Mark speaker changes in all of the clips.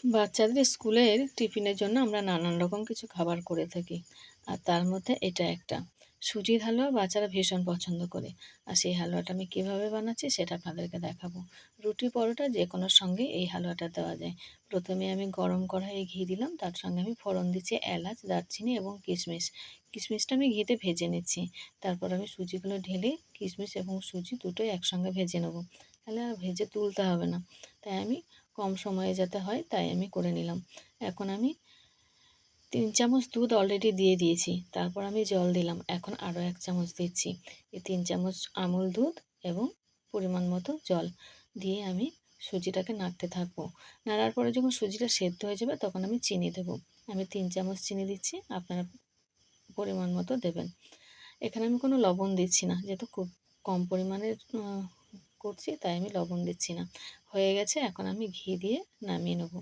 Speaker 1: বাচ্চাদের স্কুলের টিফিনের জন্য আমরা নানান রকম কিছু খাবার করে থাকি। আর তার মধ্যে এটা একটা। সুজির হালুয়া বাচ্চারা ভীষণ পছন্দ করে। আর সেই হালুয়াটা আমি কীভাবে বানাচ্ছি সেটা আপনাদেরকে দেখাবো। রুটি পরোটা যেকোনোর সঙ্গে এই হালুয়াটা দেওয়া যায়। প্রথমে আমি গরম কড়াইয়ে ঘি দিলাম, তার সঙ্গে আমি ফোড়ন দিচ্ছি এলাচ, দারচিনি এবং কিশমিশ। কিশমিশটা আমি ঘিতে ভেজে নিচ্ছি। তারপর আমি সুজিগুলো ঢেলে কিশমিশ এবং সুজি দুটোই একসঙ্গে ভেজে নেব। তাহলে আর ভেজে তুলতে হবে না। তাই আমি কম সময়ে যাতে হয় তাই আমি করে নিলাম। এখন আমি 3 চামচ দুধ অলরেডি দিয়ে দিয়েছি। তারপর আমি জল দিলাম। এখন আরও 1 চামচ দিচ্ছি। এই 3 চামচ আমুল দুধ এবং পরিমাণ মতো জল দিয়ে আমি সুজিটাকে নাড়তে থাকবো। নাড়ার পরে যখন সুজিটা সেদ্ধ হয়ে যাবে তখন আমি চিনি দেবো। আমি 3 চামচ চিনি দিচ্ছি, আপনারা পরিমাণ মতো দেবেন। এখানে আমি কোনো লবণ দিচ্ছি না, যেহেতু খুব কম পরিমাণের করছি তাই আমি লবণ দিচ্ছি না। হয়ে গেছে, এখন আমি ঘি দিয়ে নামিয়ে নেব।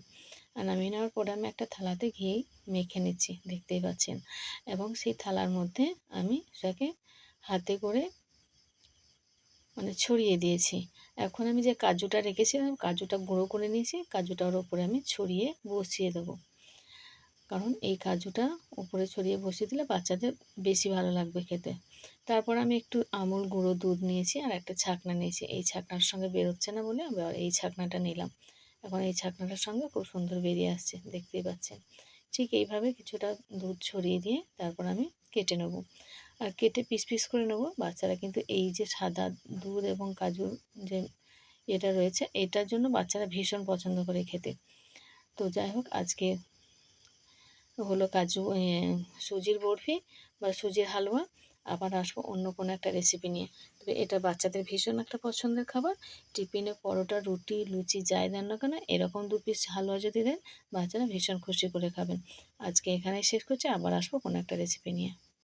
Speaker 1: আর নামিয়ে নেওয়ার পরে আমি একটা থালাতে ঘি মেখে নিচ্ছি, দেখতেই পাচ্ছেন। এবং সেই থালার মধ্যে আমি সেটাকে হাতে করে ছড়িয়ে দিয়েছি। এখন আমি যে কাজুটা রেখেছিলাম, কাজুটা গুঁড়ো করে নিয়েছি, কাজুটার ওপরে আমি ছড়িয়ে বসিয়ে দেবো। কারণ এই কাজুটা উপরে ছড়িয়ে বসিয়ে দিলে বাচ্চাদের বেশি ভালো লাগবে খেতে। তারপর আমি একটু আমুল গুঁড়ো দুধ নিয়েছি আর একটা ছাকনা নিয়েছি। এই ছাকনার সঙ্গে বেরোচ্ছে না বলে আমি এই ছাকনাটা নিলাম। এখন এই ছাকনাটার সঙ্গে খুব সুন্দর বেরিয়ে আসছে, দেখতেই পাচ্ছেন। ঠিক এইভাবে কিছুটা দুধ ছড়িয়ে দিয়ে তারপর আমি কেটে নেব। আর কেটে পিস পিস করে নেব। বাচ্চারা কিন্তু এই যে সাদা দুধ এবং কাজুর যে এটা রয়েছে, এটার জন্য বাচ্চারা ভীষণ পছন্দ করে খেতে। তো যাই হোক, আজকে হলো সুজির বরফি বা সুজির হালুয়া। আবার আসবো অন্য কোনো একটা রেসিপি নিয়ে। তবে এটা বাচ্চাদের ভীষণ একটা পছন্দের খাবার। টিফিনে পরোটা, রুটি, লুচি যাই দেন না কেন, এরকম 2 পিস হালুয়া যদি দেন বাচ্চারা ভীষণ খুশি করে খাবেন। আজকে এখানেই শেষ করছি, আবার আসবো কোনো একটা রেসিপি নিয়ে।